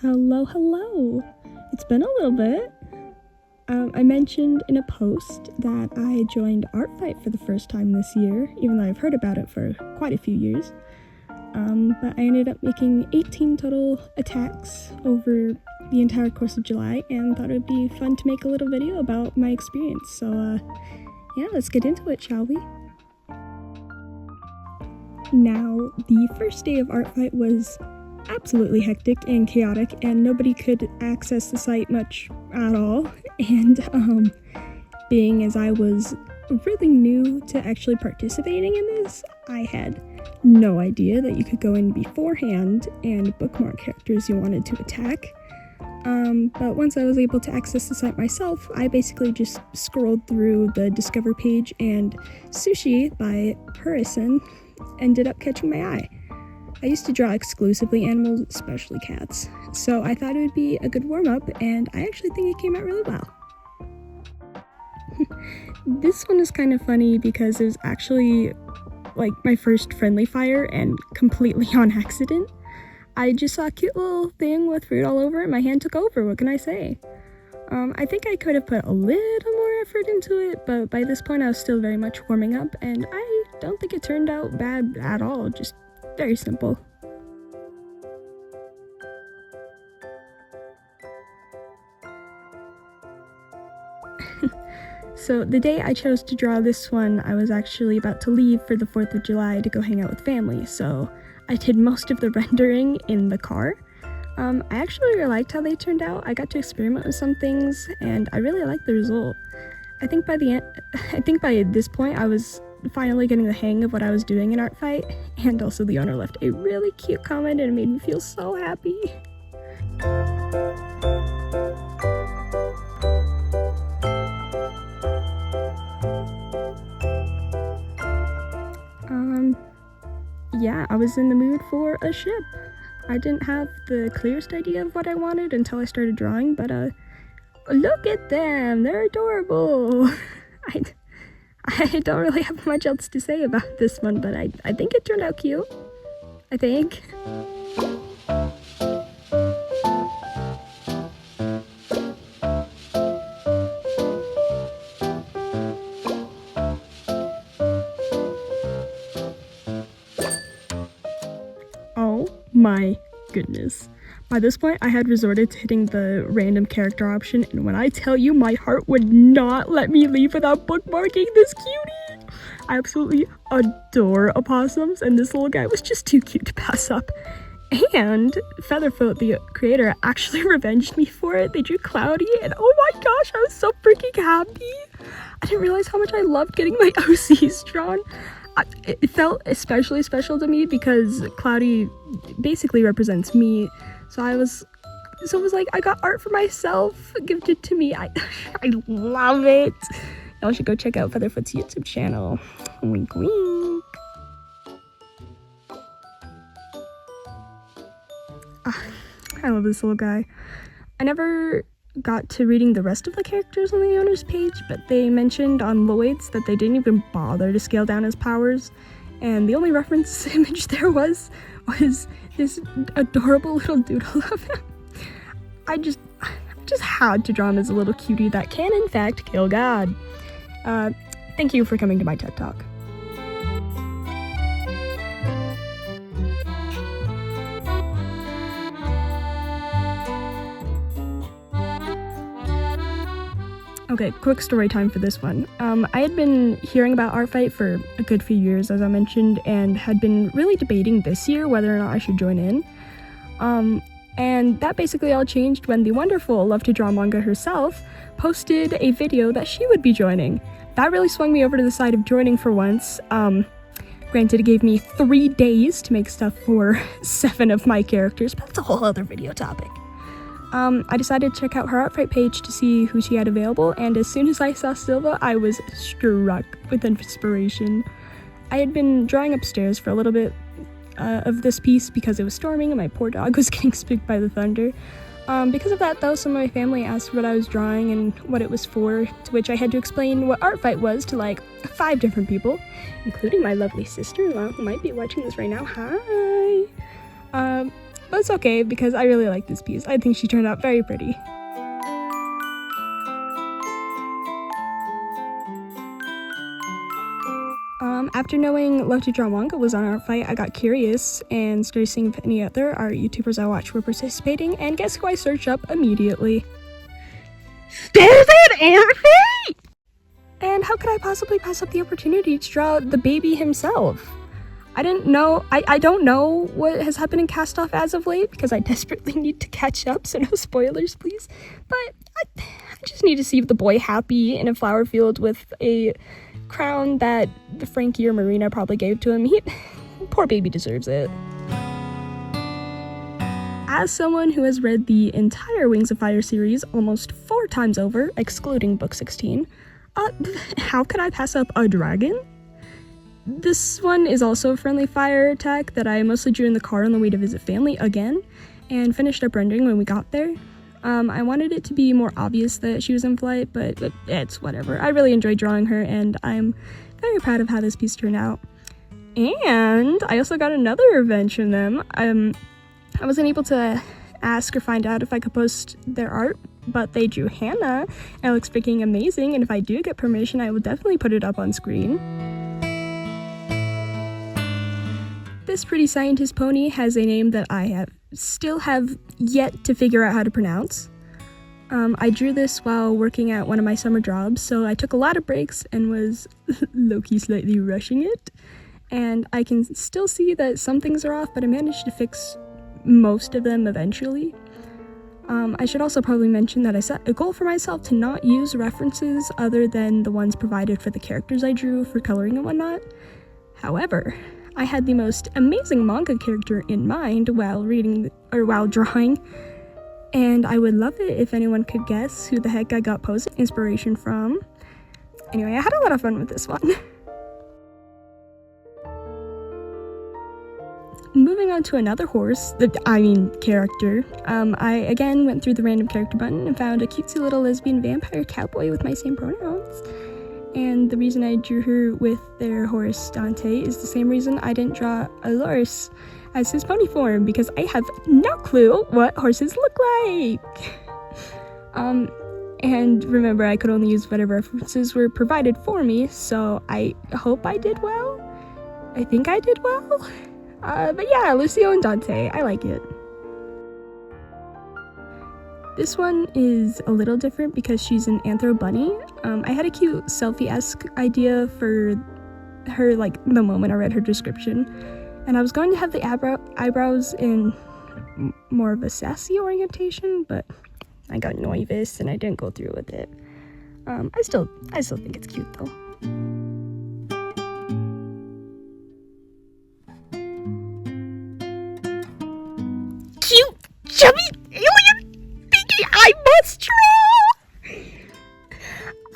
Hello. It's been a little bit. I mentioned in a post that I joined ArtFight for the first time this year, even though I've heard about it for quite a few years. But I ended up making 18 total attacks over the entire course of July and thought it would be fun to make a little video about my experience. So yeah, let's get into it, shall we? Now, the first day of ArtFight was absolutely hectic and chaotic, and nobody could access the site much at all. And being as I was really new to actually participating in this, I had no idea that you could go in beforehand and bookmark characters you wanted to attack. But once I was able to access the site myself, I basically just scrolled through the Discover page, and Sushi by Purreson ended up catching my eye. I used to draw exclusively animals, especially cats, so I thought it would be a good warm-up, and I actually think it came out really well. This one is kind of funny because it was actually like my first friendly fire and completely on accident. I just saw a cute little thing with fruit all over it, my hand took over, what can I say? I think I could have put a little more effort into it, but by this point I was still very much warming up, and I don't think it turned out bad at all, just very simple. So the day I chose to draw this one, I was actually about to leave for the 4th of July to go hang out with family, so I did most of the rendering in the car. I actually really liked how they turned out. I got to experiment with some things, and I really liked the result. I think by this point I was finally getting the hang of what I was doing in ArtFight, and also the owner left a really cute comment and it made me feel so happy. Yeah, I was in the mood for a ship. I didn't have the clearest idea of what I wanted until I started drawing, but look at them, they're adorable. I don't really have much else to say about this one, but I think it turned out cute. I think. Oh my goodness. By this point, I had resorted to hitting the random character option, and when I tell you my heart would not let me leave without bookmarking this cutie! I absolutely adore opossums, and this little guy was just too cute to pass up. And FeatherFoot, the creator, actually revenged me for it. They drew Cloudy, and oh my gosh, I was so freaking happy! I didn't realize how much I loved getting my OCs drawn. It felt especially special to me because Cloudy basically represents me. So it was like, I got art for myself gifted to me. I love it. Y'all should go check out FeatherFoot's YouTube channel. Wink, wink. I love this little guy. I never got to reading the rest of the characters on the owner's page, but they mentioned on Lloyd's that they didn't even bother to scale down his powers, and the only reference image there was this adorable little doodle of him. I just had to draw him as a little cutie that can in fact kill God. Thank you for coming to my TED Talk. Okay, quick story time for this one. I had been hearing about ArtFight for a good few years, as I mentioned, and had been really debating this year whether or not I should join in. And that basically all changed when the wonderful Love to Draw Manga herself posted a video that she would be joining. That really swung me over to the side of joining for once. Granted, it gave me 3 days to make stuff for 7 of my characters, but that's a whole other video topic. I decided to check out her ArtFight page to see who she had available, and as soon as I saw Silva, I was struck with inspiration. I had been drawing upstairs for a little bit of this piece because it was storming and my poor dog was getting spooked by the thunder. Because of that, though, some of my family asked what I was drawing and what it was for, to which I had to explain what ArtFight was to like 5 different people, including my lovely sister-in-law who might be watching this right now. Hi! But it's okay because I really like this piece. I think she turned out very pretty. After knowing Love to Draw Manga was on ArtFight, I got curious and started seeing if any other art YouTubers I watched were participating, and guess who I searched up immediately? There's an ArtFight! And how could I possibly pass up the opportunity to draw the baby himself? I don't know what has happened in Cast Off as of late because I desperately need to catch up, so no spoilers please. But I just need to see the boy happy in a flower field with a crown that the Frankie or Marina probably gave to him. Poor baby deserves it. As someone who has read the entire Wings of Fire series almost 4 times over, excluding book 16, how could I pass up a dragon? This one is also a friendly fire attack that I mostly drew in the car on the way to visit family again, and finished up rendering when we got there. I wanted it to be more obvious that she was in flight, but it's whatever. I really enjoyed drawing her, and I'm very proud of how this piece turned out. And I also got another revenge from them. I wasn't able to ask or find out if I could post their art, but they drew Hannah, and it looks freaking amazing, and if I do get permission, I will definitely put it up on screen. This pretty scientist pony has a name that I still have yet to figure out how to pronounce. I drew this while working at one of my summer jobs, so I took a lot of breaks and was low-key slightly rushing it. And I can still see that some things are off, but I managed to fix most of them eventually. I should also probably mention that I set a goal for myself to not use references other than the ones provided for the characters I drew for coloring and whatnot. However, I had the most amazing manga character in mind while drawing, and I would love it if anyone could guess who the heck I got pose inspiration from. Anyway, I had a lot of fun with this one. Moving on to another character, I again went through the random character button and found a cutesy little lesbian vampire cowboy with my same pronouns. And the reason I drew her with their horse Dante is the same reason I didn't draw Aloris as his pony form, because I have no clue what horses look like. And remember, I could only use whatever references were provided for me, so I hope I did well. I think I did well. But yeah, Lucio and Dante, I like it. This one is a little different because she's an anthro bunny. I had a cute selfie-esque idea for her, like, the moment I read her description. And I was going to have the eyebrows in more of a sassy orientation, but I got nervous and I didn't go through with it. I still think it's cute though. Cute, chubby alien thingy I must draw!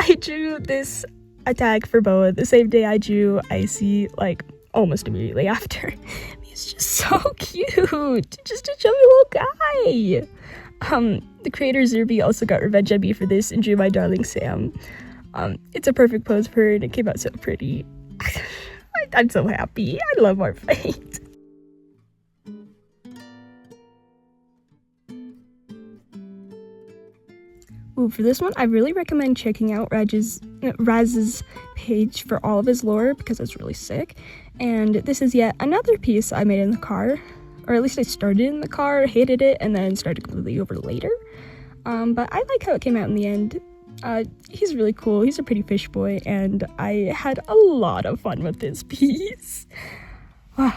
I drew this attack for Boa the same day I drew Icy, like, almost immediately after. He's just so cute! Just a chubby little guy! The creator Zirbie also got revenge on me for this and drew my darling Sam. It's a perfect pose for her and it came out so pretty. I'm so happy. I love ArtFight. Ooh, for this one, I really recommend checking out Raz's page for all of his lore because it's really sick. And this is yet another piece I made in the car, or at least I started in the car, hated it, and then started completely over later. But I like how it came out in the end. He's really cool. He's a pretty fish boy, and I had a lot of fun with this piece. I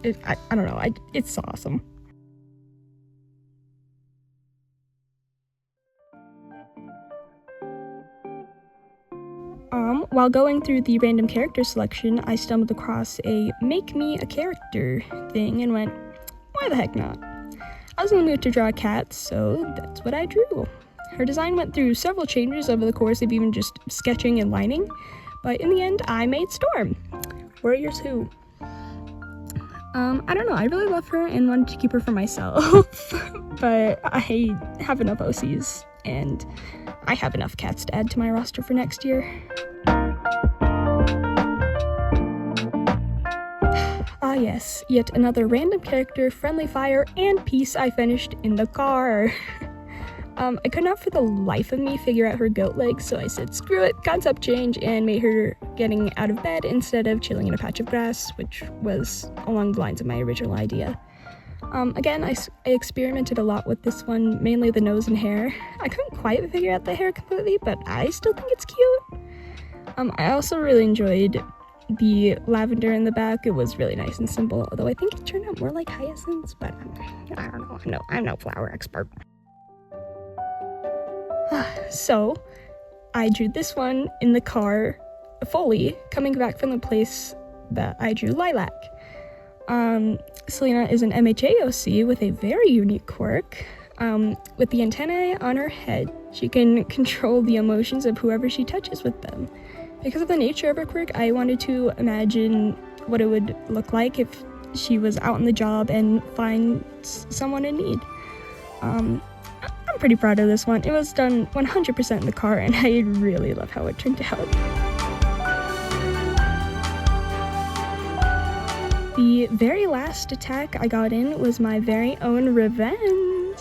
don't know. It's awesome. While going through the random character selection, I stumbled across a make me a character thing and went, why the heck not? I was in the mood to draw a cat, so that's what I drew. Her design went through several changes over the course of even just sketching and lining, but in the end, I made Storm. Warriors who? I don't know, I really love her and wanted to keep her for myself, but I have enough OCs, and I have enough cats to add to my roster for next year. yes, yet another random character, friendly fire, and peace I finished in the car. I could not for the life of me figure out her goat legs, so I said screw it, concept change, and made her getting out of bed instead of chilling in a patch of grass, which was along the lines of my original idea. Again, I experimented a lot with this one, mainly the nose and hair. I couldn't quite figure out the hair completely, but I still think it's cute. I also really enjoyed the lavender in the back. It was really nice and simple, although I think it turned out more like hyacinths, but I don't know, I'm no flower expert. So, I drew this one in the car, fully, coming back from the place that I drew Lilac. Selena is an MHAOC with a very unique quirk. With the antennae on her head, she can control the emotions of whoever she touches with them. Because of the nature of her quirk, I wanted to imagine what it would look like if she was out on the job and finds someone in need. I'm pretty proud of this one. It was done 100% in the car, and I really love how it turned out. The very last attack I got in was my very own revenge.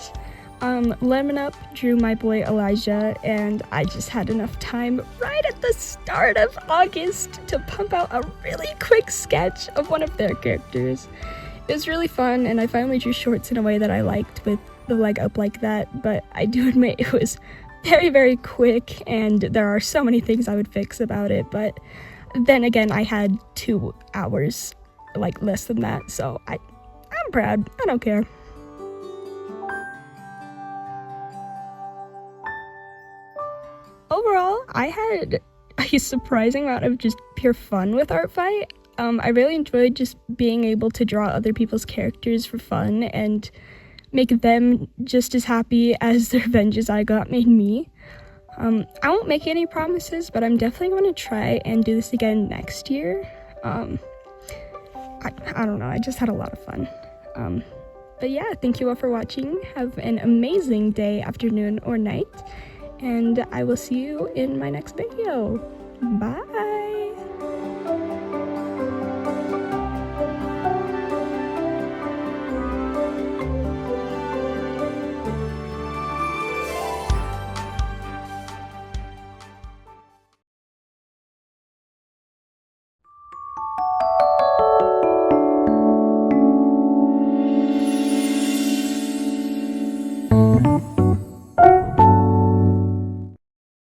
LemonUp drew my boy Elijah, and I just had enough time right at the start of August to pump out a really quick sketch of one of their characters. It was really fun, and I finally drew shorts in a way that I liked with the leg up like that, but I do admit it was very, very quick, and there are so many things I would fix about it, but then again, I had 2 hours, like less than that, so I'm proud. I don't care. Overall, I had a surprising amount of just pure fun with ArtFight. I really enjoyed just being able to draw other people's characters for fun and make them just as happy as the revenges I got made me. I won't make any promises, but I'm definitely going to try and do this again next year. I don't know, I just had a lot of fun. But yeah, thank you all for watching. Have an amazing day, afternoon, or night, and I will see you in my next video. Bye!